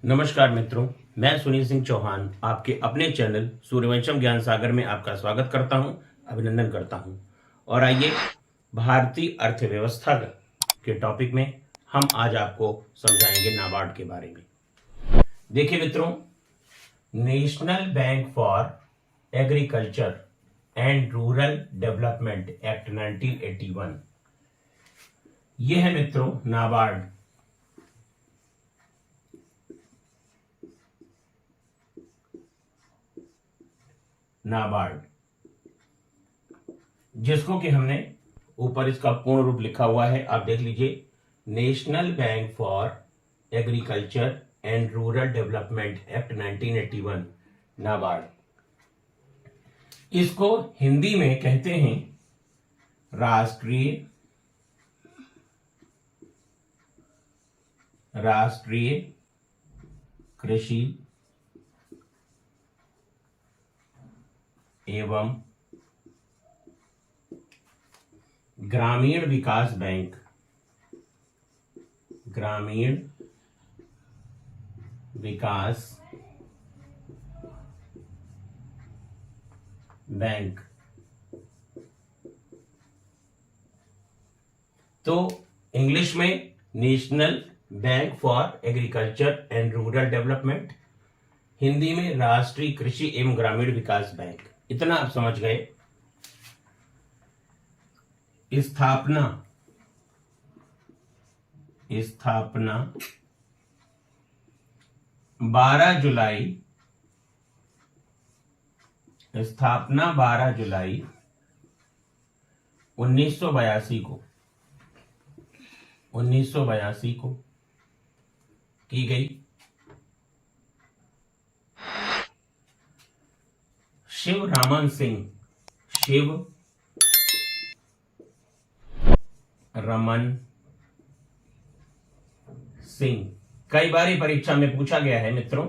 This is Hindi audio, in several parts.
नमस्कार मित्रों, मैं सुनील सिंह चौहान आपके अपने चैनल सूर्यवंशम ज्ञान सागर में आपका स्वागत करता हूं, अभिनंदन करता हूं। और आइए भारतीय अर्थव्यवस्था के टॉपिक में हम आज आपको समझाएंगे नाबार्ड के बारे में। देखिए मित्रों, national bank for agriculture and rural development act 1981, यह है मित्रों नाबार्ड। नाबार्ड जिसको कि हमने ऊपर इसका पूर्ण रूप लिखा हुआ है, आप देख लीजिए, national bank for agriculture and rural development act 1981 NABARD. इसको हिंदी में कहते हैं राष्ट्रीय कृषि एवं ग्रामीण विकास बैंक। ग्रामीण विकास बैंक। तो इंग्लिश में national bank for agriculture and rural development, Hindi में राष्ट्रीय कृषि एवं ग्रामीण विकास बैंक। इतना आप समझ गए। स्थापना 12 जुलाई 1982 को की गई। शिव रमन सिंह, कई बार परीक्षा में पूछा गया है मित्रों।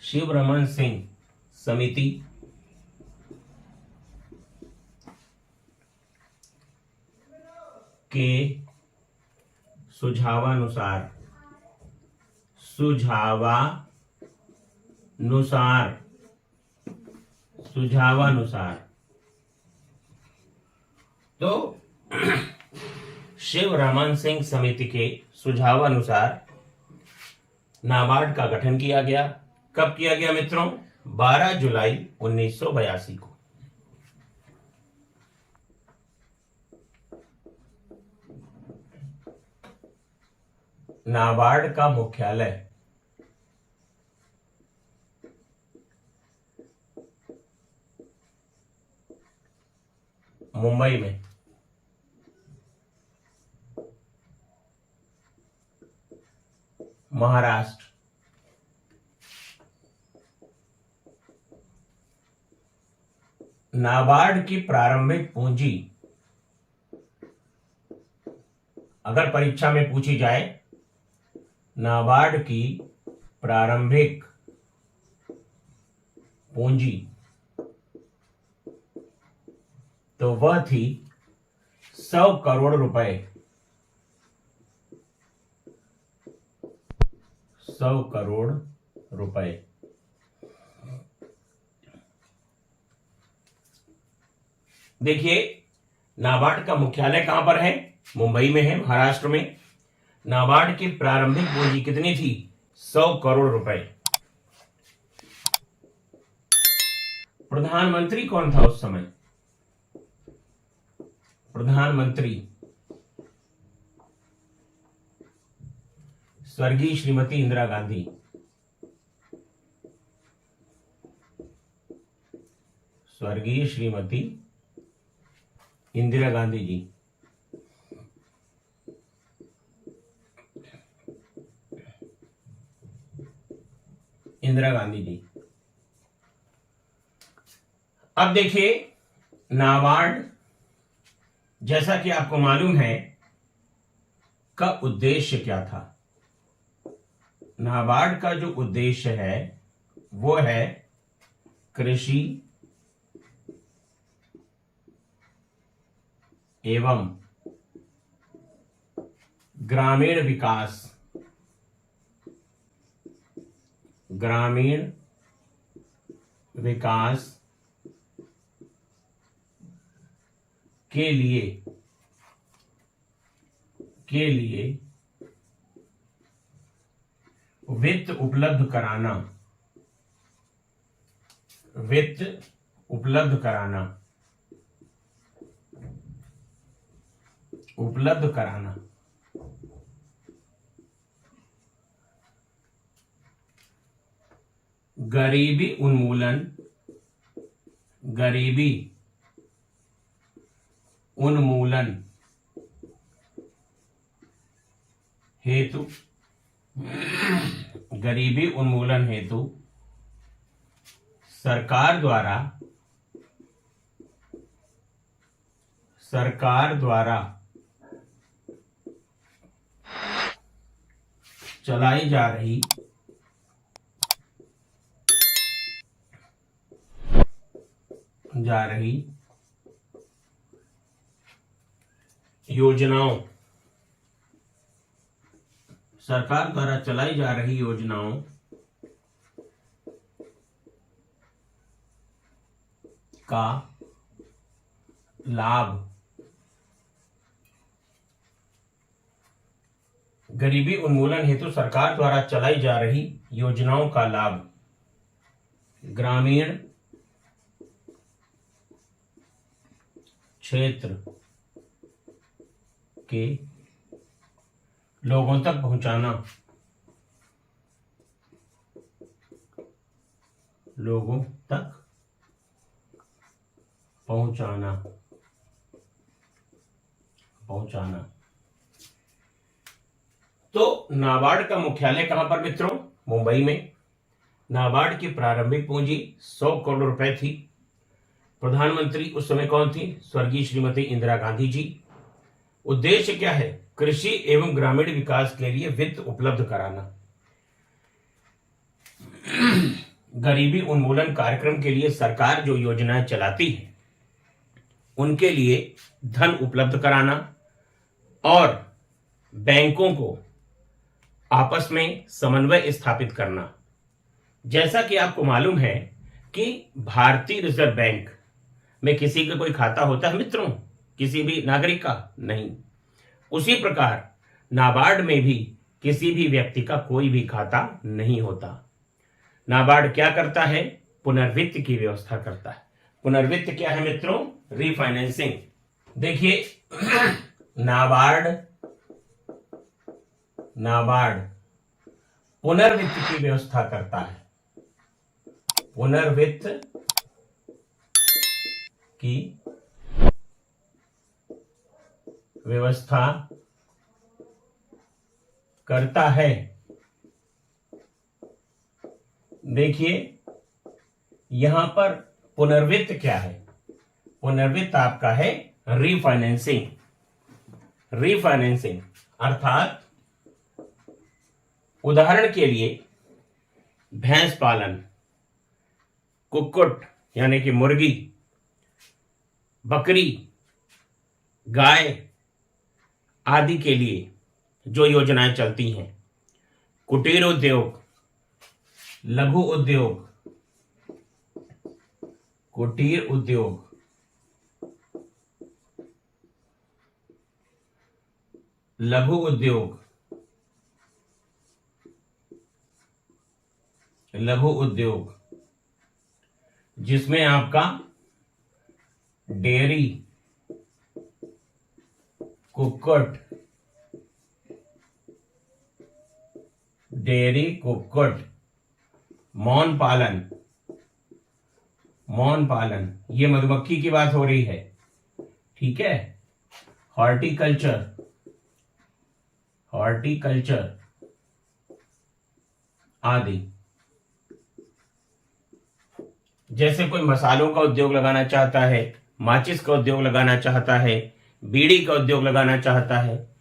शिव रमन सिंह समिति के सुझावानुसार तो शिव रमन सिंह समिति के सुझावानुसार नाबार्ड का गठन किया गया। कब किया गया मित्रों? 12 जुलाई 1982 को। नाबार्ड का मुख्यालय मुंबई में। महाराष्ट्र। नाबार्ड की प्रारंभिक पूंजी अगर परीक्षा में पूछी जाए, नाबार्ड की प्रारंभिक पूंजी तो वह थी 100 करोड़ रुपए। 100 करोड़ रुपए। देखिए, नाबार्ड का मुख्यालय कहां पर है? मुंबई में है, महाराष्ट्र में। नाबार्ड की प्रारंभिक पूंजी कितनी थी? 100 करोड़ रुपए। प्रधानमंत्री कौन था उस समय? प्रधानमंत्री स्वर्गीय श्रीमती इंदिरा गांधी। स्वर्गीय श्रीमती इंदिरा गांधी जी। इंदिरा गांधी जी। अब देखिए, नाबार्ड जैसा कि आपको मालूम है का उद्देश्य क्या था। नाबार्ड का जो उद्देश्य है वो है कृषि एवं ग्रामीण विकास ग्रामीण विकास के लिए वित्त उपलब्ध कराना, गरीबी उन्मूलन हेतु सरकार द्वारा चलाई जा रही योजनाओं, सरकार द्वारा चलाई जा रही योजनाओं का लाभ, गरीबी उन्मूलन हेतु सरकार द्वारा चलाई जा रही योजनाओं का लाभ ग्रामीण क्षेत्र के लोगों तक पहुंचाना, तो नाबार्ड का मुख्यालय कहां पर मित्रों? मुंबई में। नाबार्ड की प्रारंभिक पूंजी 100 करोड़ रुपए थी। प्रधानमंत्री उस समय कौन थी? स्वर्गीय श्रीमती इंदिरा गांधी जी। उद्देश्य क्या है? कृषि एवं ग्रामीण विकास के लिए वित्त उपलब्ध कराना। गरीबी उन्मूलन कार्यक्रम के लिए सरकार जो योजनाएं चलाती है उनके लिए धन उपलब्ध कराना और बैंकों को आपस में समन्वय स्थापित करना। जैसा कि आपको मालूम है कि भारतीय रिजर्व बैंक में किसी का कोई खाता होता है मित्रों? किसी भी नागरिक का? नहीं। उसी प्रकार नाबार्ड में भी किसी भी व्यक्ति का कोई भी खाता नहीं होता। नाबार्ड क्या करता है? पुनर्वित्त की व्यवस्था करता है। पुनर्वित्त क्या है मित्रों? रीफाइनेंसिंग। देखिए नाबार्ड पुनर्वित्त की व्यवस्था करता है। पुनर्वित्त की व्यवस्था करता है। देखिए यहां पर पुनर्वित्त क्या है? पुनर्वित्त आपका है रीफाइनेंसिंग। रीफाइनेंसिंग अर्थात उदाहरण के लिए भैंस पालन, कुक्कुट यानी कि मुर्गी, बकरी, गाय आदि के लिए जो योजनाएं चलती हैं, कुटीर उद्योग, लघु उद्योग, कुटीर उद्योग, लघु उद्योग, जिसमें आपका डेयरी, कुक्कुट, मौन पालन, ये मधुमक्खी की बात हो रही है, ठीक है। हॉर्टिकल्चर आदि। जैसे कोई मसालों का उद्योग लगाना चाहता है, माचिस का उद्योग लगाना चाहता है, बीड़ी का उद्योग लगाना चाहता है,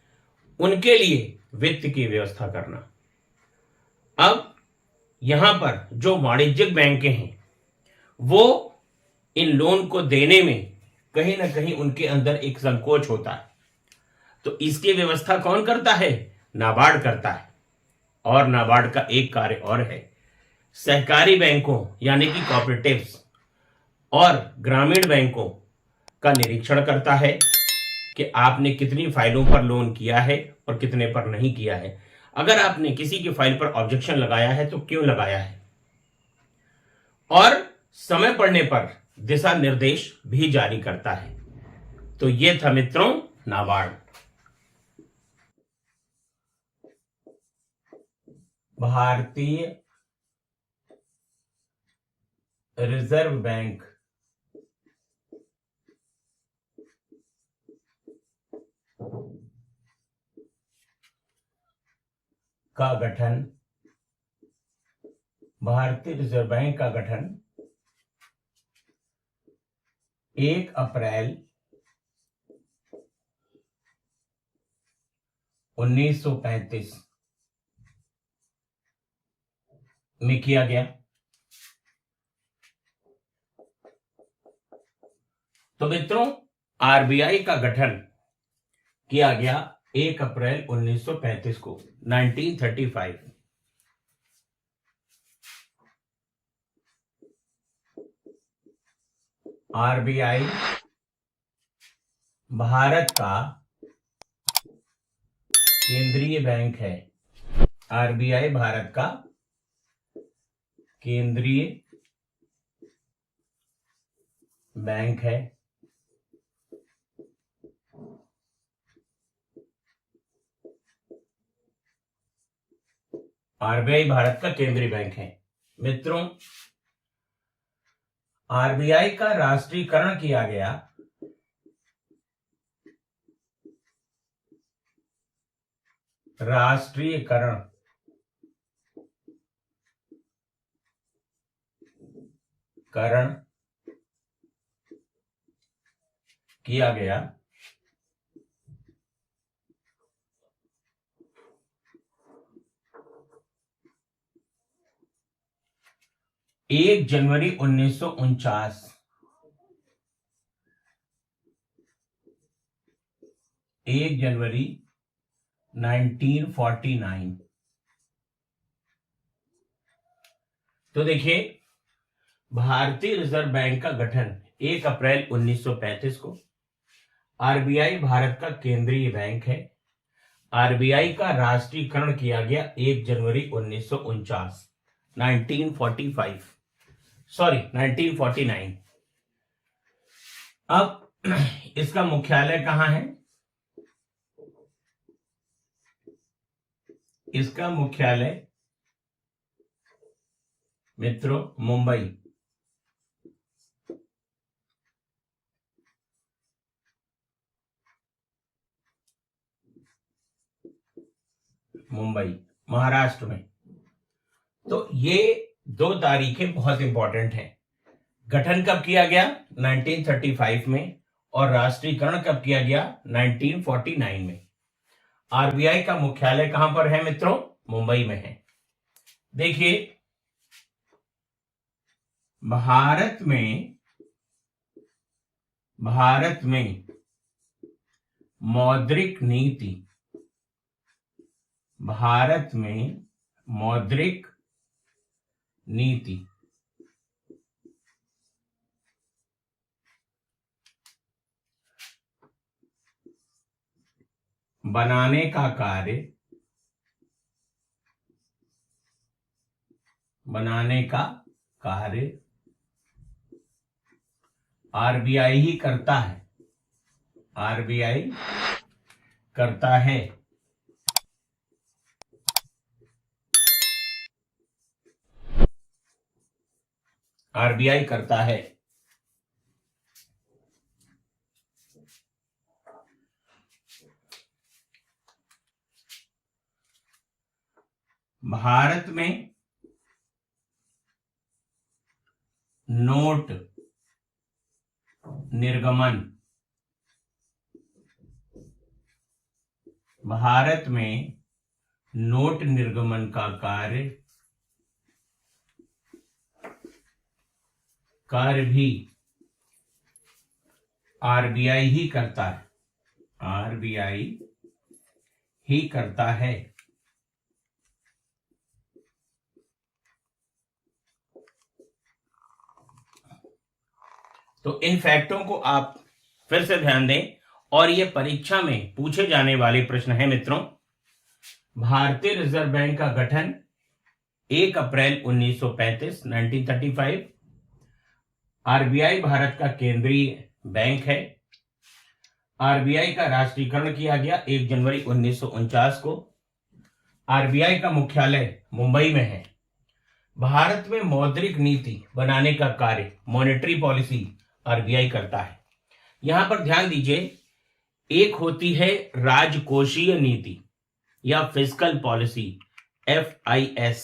उनके लिए वित्त की व्यवस्था करना। अब यहां पर जो वाणिज्यिक बैंकें हैं वो इन लोन को देने में कहीं ना कहीं उनके अंदर एक संकोच होता है, तो इसकी व्यवस्था कौन करता है? नाबार्ड करता है। और नाबार्ड का एक कार्य और है, सहकारी बैंकों यानी कि कोऑपरेटिव्स और ग्रामीण बैंकों का निरीक्षण करता है कि आपने कितनी फाइलों पर लोन किया है और कितने पर नहीं किया है। अगर आपने किसी की फाइल पर ऑब्जेक्शन लगाया है तो क्यों लगाया है, और समय पड़ने पर दिशा निर्देश भी जारी करता है। तो ये था मित्रों नाबार्ड। भारतीय रिजर्व बैंक का गठन, भारतीय रिजर्व बैंक का गठन 1 अप्रैल 1935 में किया गया। तो मित्रों आरबीआई का गठन किया गया 1 अप्रैल 1935 को, 1935। आरबीआई भारत का केंद्रीय बैंक है। आरबीआई भारत का केंद्रीय बैंक है। आरबीआई भारत का केंद्रीय बैंक है। मित्रों आरबीआई का राष्ट्रीयकरण किया गया राष्ट्रीयकरण किया गया 1 जनवरी 1949। 1 जनवरी 1949। तो देखिए भारतीय रिजर्व बैंक का गठन 1 अप्रैल 1935 को। आरबीआई भारत का केंद्रीय बैंक है। आरबीआई का राष्ट्रीयकरण किया गया 1 जनवरी 1949, 1945, सॉरी 1949। अब इसका मुख्यालय कहां है? इसका मुख्यालय मित्रों मुंबई, महाराष्ट्र में। तो ये 2 तारीखें बहुत इंपॉर्टेंट हैं। गठन कब किया गया? 1935 में। और राष्ट्रीयकरण कब किया गया? 1949 में। आरबीआई का मुख्यालय कहां पर है मित्रों? मुंबई में है। देखिए भारत में मौद्रिक नीति, भारत में मौद्रिक नीति बनाने का कार्य आरबीआई ही करता है। आरबीआई करता है। आरबीआई करता है। भारत में नोट निर्गमन, भारत में नोट निर्गमन का कार्य भी आरबीआई ही करता है। आरबीआई ही करता है। तो इन फैक्टों को आप फिर से ध्यान दें और ये परीक्षा में पूछे जाने वाले प्रश्न है मित्रों। भारतीय रिजर्व बैंक का गठन 1 अप्रैल 1935 1935। आरबीआई भारत का केंद्रीय बैंक है। आरबीआई का राष्ट्रीयकरण किया गया 1 जनवरी 1949 को। आरबीआई का मुख्यालय मुंबई में है। भारत में मौद्रिक नीति बनाने का कार्य, मॉनेटरी पॉलिसी, आरबीआई करता है। यहां पर ध्यान दीजिए, एक होती है राजकोषीय नीति या फिस्कल पॉलिसी, FIS,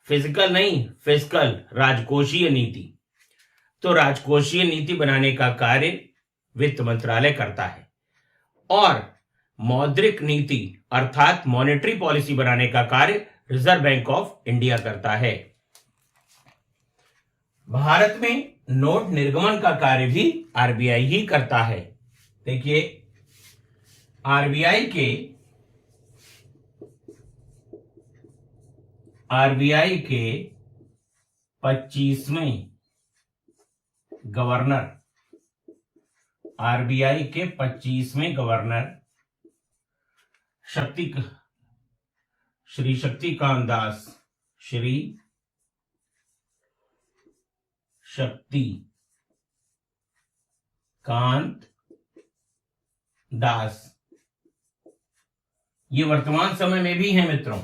फिजिकल नहीं, फिस्कल, राजकोषीय नीति। तो राजकोषीय नीति बनाने का कार्य वित्त मंत्रालय करता है और मौद्रिक नीति अर्थात मॉनेटरी पॉलिसी बनाने का कार्य रिजर्व बैंक ऑफ इंडिया करता है। भारत में नोट निर्गमन का कार्य भी आरबीआई ही करता है। देखिए, आरबीआई के 25वें गवर्नर, आरबीआई के 25वें गवर्नर श्री शक्तिकांत दास, श्री शक्तिकांत दास, ये वर्तमान समय में भी हैं मित्रों।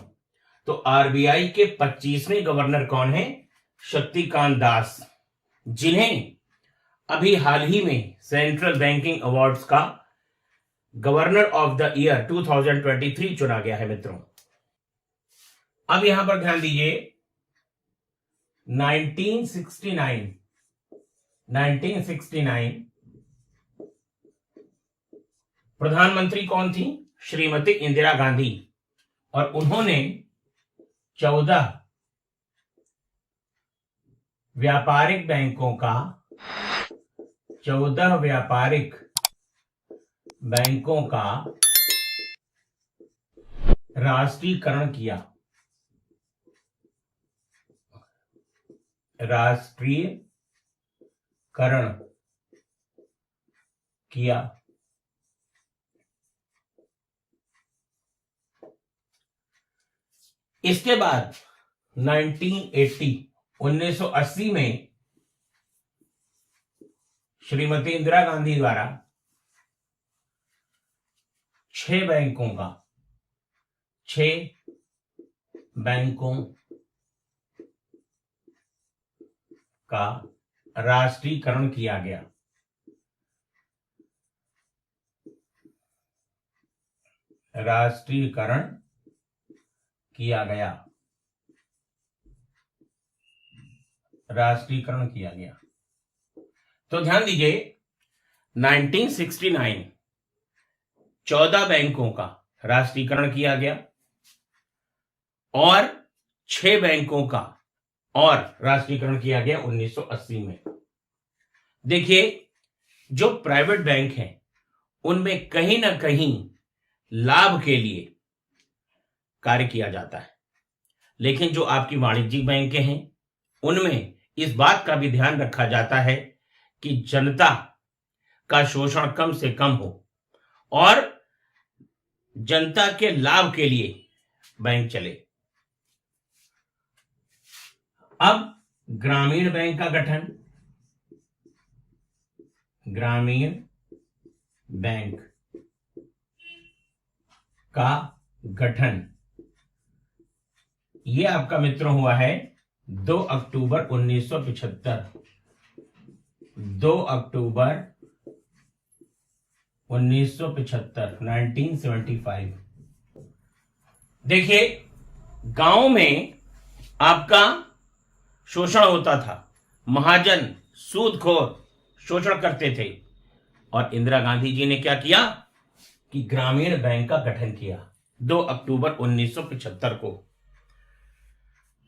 तो आरबीआई के 25वें गवर्नर कौन है? शक्तिकांत दास, जिन्हें अभी हाल ही में सेंट्रल बैंकिंग अवार्ड्स का गवर्नर ऑफ द ईयर 2023 चुना गया है मित्रों। अब यहां पर ध्यान दीजिए, 1969 प्रधानमंत्री कौन थी? श्रीमती इंदिरा गांधी, और उन्होंने 14 व्यापारिक बैंकों का राष्ट्रीयकरण किया। इसके बाद 1980 में श्रीमती इंदिरा गांधी द्वारा 6 बैंकों का राष्ट्रीयकरण किया गया। राष्ट्रीयकरण किया गया। तो ध्यान दीजिए, 1969 14 बैंकों का राष्ट्रीयकरण किया गया और 6 बैंकों का और राष्ट्रीयकरण किया गया 1980 में। देखिए, जो प्राइवेट बैंक हैं उनमें कहीं ना कहीं लाभ के लिए कार्य किया जाता है, लेकिन जो आपकी वाणिज्यिक बैंकें हैं उनमें इस बात का भी ध्यान रखा जाता है कि जनता का शोषण कम से कम हो और जनता के लाभ के लिए बैंक चले। अब ग्रामीण बैंक का गठन, ग्रामीण बैंक का गठन ये आपका मित्रों हुआ है 2 अक्टूबर 1975। 2 अक्टूबर 1975, 1975। देखिए, गांव में आपका शोषण होता था, महाजन सूदखोर शोषण करते थे, और इंदिरा गांधी जी ने क्या किया कि ग्रामीण बैंक का गठन किया 2 अक्टूबर 1975 को।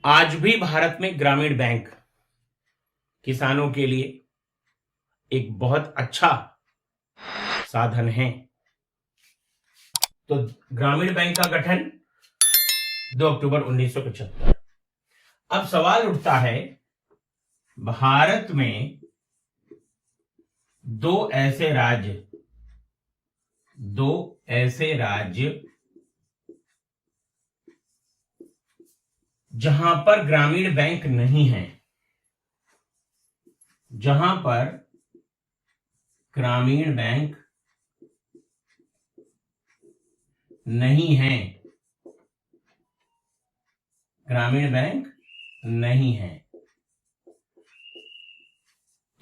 आज भी भारत में ग्रामीण बैंक किसानों के लिए एक बहुत अच्छा साधन है। तो ग्रामीण बैंक का गठन 2 अक्टूबर 1975। अब सवाल उठता है, भारत में दो ऐसे राज्य जहां पर ग्रामीण बैंक नहीं है, जहां पर ग्रामीण बैंक नहीं है, ग्रामीण बैंक नहीं है।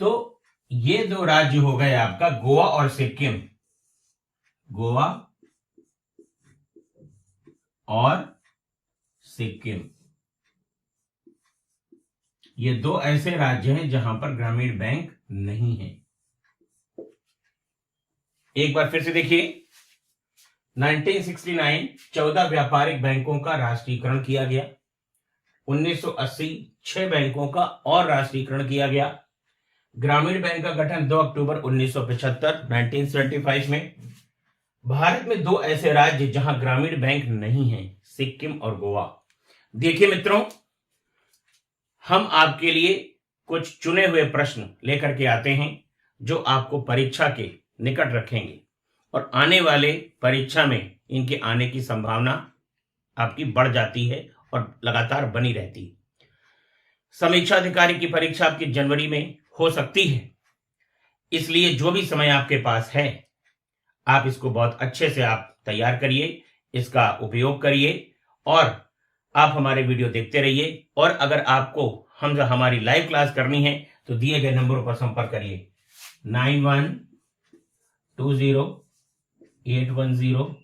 तो ये दो राज्य हो गए आपका गोवा और सिक्किम, गोवा और सिक्किम। ये दो ऐसे राज्य हैं जहां पर ग्रामीण बैंक नहीं है। एक बार फिर से देखिए, 1969 14 व्यापारिक बैंकों का राष्ट्रीयकरण किया गया। 1980 6 बैंकों का और राष्ट्रीयकरण किया गया। ग्रामीण बैंक का गठन 2 अक्टूबर 1975 में। भारत में दो ऐसे राज्य जहां ग्रामीण बैंक नहीं है, सिक्किम और गोवा। देखिए मित्रों, हम आपके लिए कुछ चुने हुए प्रश्न लेकर के आते हैं जो आपको परीक्षा के निकट रखेंगे और आने वाले परीक्षा में इनके आने की संभावना आपकी बढ़ जाती है और लगातार बनी रहती है। समीक्षा अधिकारी की परीक्षा आपकी जनवरी में हो सकती है, इसलिए जो भी समय आपके पास है आप इसको बहुत अच्छे से आप तैयार करिए, इसका उपयोग करिए और आप हमारे वीडियो देखते रहिए। और अगर आपको हमारी लाइव क्लास करनी है तो दिए गए नंबरों पर संपर्क करिए 9120810141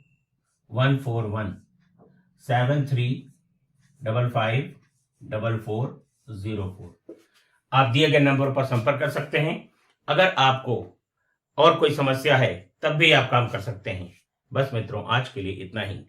73554404। आप दिए गए नंबरों पर संपर्क कर सकते हैं। अगर आपको और कोई समस्या है तब भी आप काम कर सकते हैं। बस मित्रों, आज के लिए इतना ही।